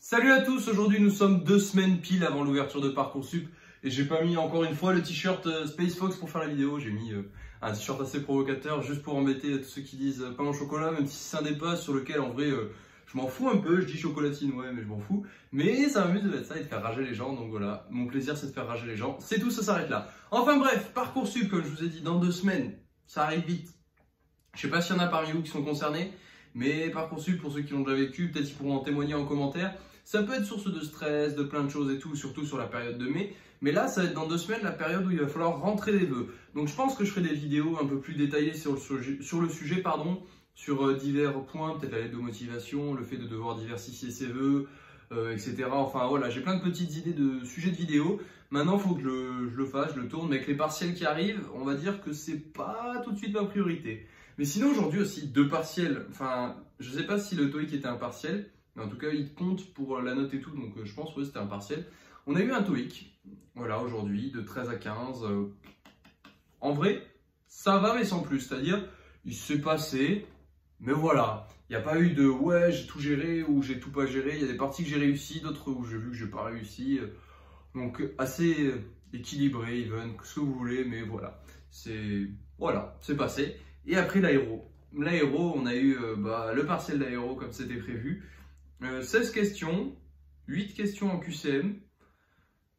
Salut à tous, aujourd'hui nous sommes 2 semaines pile avant l'ouverture de Parcoursup et j'ai pas mis encore une fois le t-shirt Space Fox pour faire la vidéo, j'ai mis un t-shirt assez provocateur juste pour embêter tous ceux qui disent pain au chocolat, même si c'est un débat sur lequel en vrai je m'en fous un peu, je dis chocolatine ouais mais je m'en fous, mais ça m'amuse de mettre ça et de faire rager les gens, donc voilà, mon plaisir c'est de faire rager les gens, c'est tout, ça s'arrête là. Enfin bref, Parcoursup comme je vous ai dit dans 2 semaines, ça arrive vite, je sais pas s'il y en a parmi vous qui sont concernés, mais Parcoursup pour ceux qui l'ont déjà vécu, peut-être ils pourront en témoigner en commentaire. Ça peut être source de stress, de plein de choses et tout, surtout sur la période de mai. Mais là, ça va être dans 2 semaines la période où il va falloir rentrer les vœux. Donc je pense que je ferai des vidéos un peu plus détaillées sur le sujet, sur divers points, peut-être la lettre de motivation, le fait de devoir diversifier ses vœux, etc. Enfin voilà, j'ai plein de petites idées de sujets de vidéo. Maintenant, il faut que je le fasse, je le tourne. Mais avec les partiels qui arrivent, on va dire que c'est pas tout de suite ma priorité. Mais sinon, aujourd'hui aussi, 2 partiels. Enfin, je sais pas si le TOEIC était un partiel. Mais en tout cas, il compte pour la note et tout, donc je pense que c'était un partiel. On a eu un TOEIC, voilà, aujourd'hui, de 13 à 15. En vrai, ça va, mais sans plus. C'est-à-dire, il s'est passé, mais voilà. Il n'y a pas eu de « ouais, j'ai tout géré » ou « j'ai tout pas géré ». Il y a des parties que j'ai réussi, d'autres où j'ai vu que j'ai pas réussi. Donc, assez équilibré, even, ce que vous voulez, mais voilà. C'est passé. Et après, l'aéro. L'aéro, on a eu le partiel d'aéro comme c'était prévu. 16 questions, 8 questions en QCM.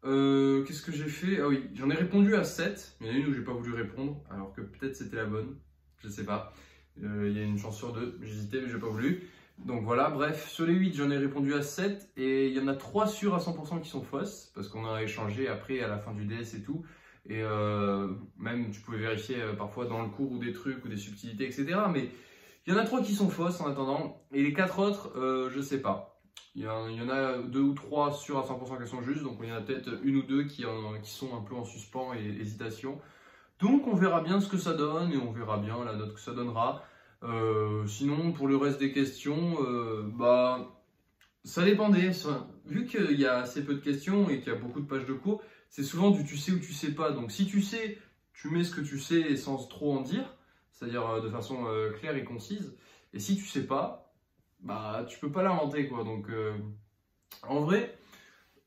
Qu'est-ce que j'ai fait? Ah oui, j'en ai répondu à 7. Il y en a une où j'ai pas voulu répondre, alors que peut-être c'était la bonne. Je sais pas. Il y a une chance sur 2. J'hésitais, mais j'ai pas voulu. Donc voilà, bref, sur les 8, j'en ai répondu à 7. Et il y en a 3 sûres à 100% qui sont fausses. Parce qu'on a échangé après, à la fin du DS et tout. Et même, tu pouvais vérifier parfois dans le cours ou des trucs ou des subtilités, etc. Mais il y en a 3 qui sont fausses en attendant, et les 4 autres, je sais pas. Il y en a 2 ou 3 sûres à 100% qu'elles sont justes, donc il y en a peut-être 1 ou 2 qui sont un peu en suspens et hésitation. Donc on verra bien ce que ça donne, et on verra bien la note que ça donnera. Sinon, pour le reste des questions, ça dépendait. Vu qu'il y a assez peu de questions et qu'il y a beaucoup de pages de cours, c'est souvent du tu sais ou tu sais pas. Donc si tu sais, tu mets ce que tu sais sans trop en dire. C'est-à-dire de façon claire et concise. Et si tu sais pas, tu peux pas l'inventer quoi. Donc en vrai,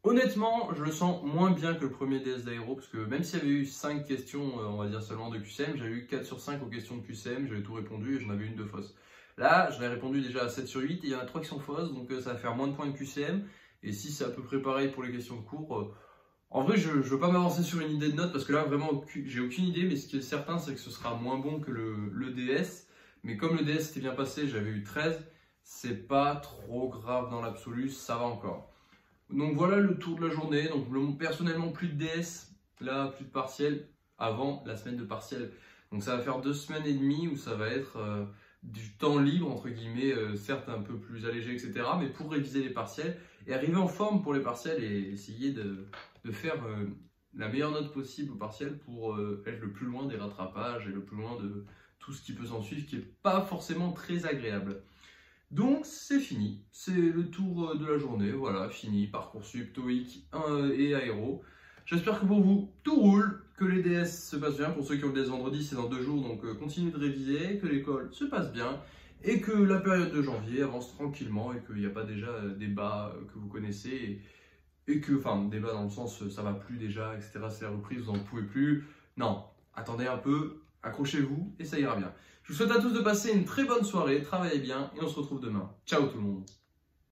honnêtement, je le sens moins bien que le premier DS d'aéro, parce que même s'il y avait eu 5 questions, on va dire seulement de QCM, j'avais eu 4 sur 5 aux questions de QCM, j'avais tout répondu et j'en avais une de fausse. Là, j'en ai répondu déjà à 7 sur 8 et il y en a 3 qui sont fausses, donc ça va faire moins de points de QCM. Et si c'est à peu près pareil pour les questions de cours, en vrai, je ne veux pas m'avancer sur une idée de note parce que là, vraiment, j'ai aucune idée. Mais ce qui est certain, c'est que ce sera moins bon que le DS. Mais comme le DS était bien passé, j'avais eu 13. C'est pas trop grave dans l'absolu, ça va encore. Donc voilà le tour de la journée. Donc personnellement, plus de DS, là, plus de partiel avant la semaine de partiel. Donc ça va faire 2 semaines et demie où ça va être du temps libre, entre guillemets, certes un peu plus allégé, etc. Mais pour réviser les partiels et arriver en forme pour les partiels et essayer de faire la meilleure note possible au partiel pour être le plus loin des rattrapages et le plus loin de tout ce qui peut s'en suivre, qui n'est pas forcément très agréable. Donc c'est fini, c'est le tour de la journée, voilà, fini, Parcoursup, TOEIC et Aéro. J'espère que pour vous, tout roule, que les DS se passent bien. Pour ceux qui ont le DS vendredi, c'est dans 2 jours, donc continuez de réviser, que l'école se passe bien et que la période de janvier avance tranquillement et qu'il n'y a pas déjà des bas que vous connaissez et que, enfin, débat dans le sens ça va plus déjà, etc. C'est la reprise, vous n'en pouvez plus. Non, attendez un peu, accrochez-vous et ça ira bien. Je vous souhaite à tous de passer une très bonne soirée, travaillez bien et on se retrouve demain. Ciao tout le monde.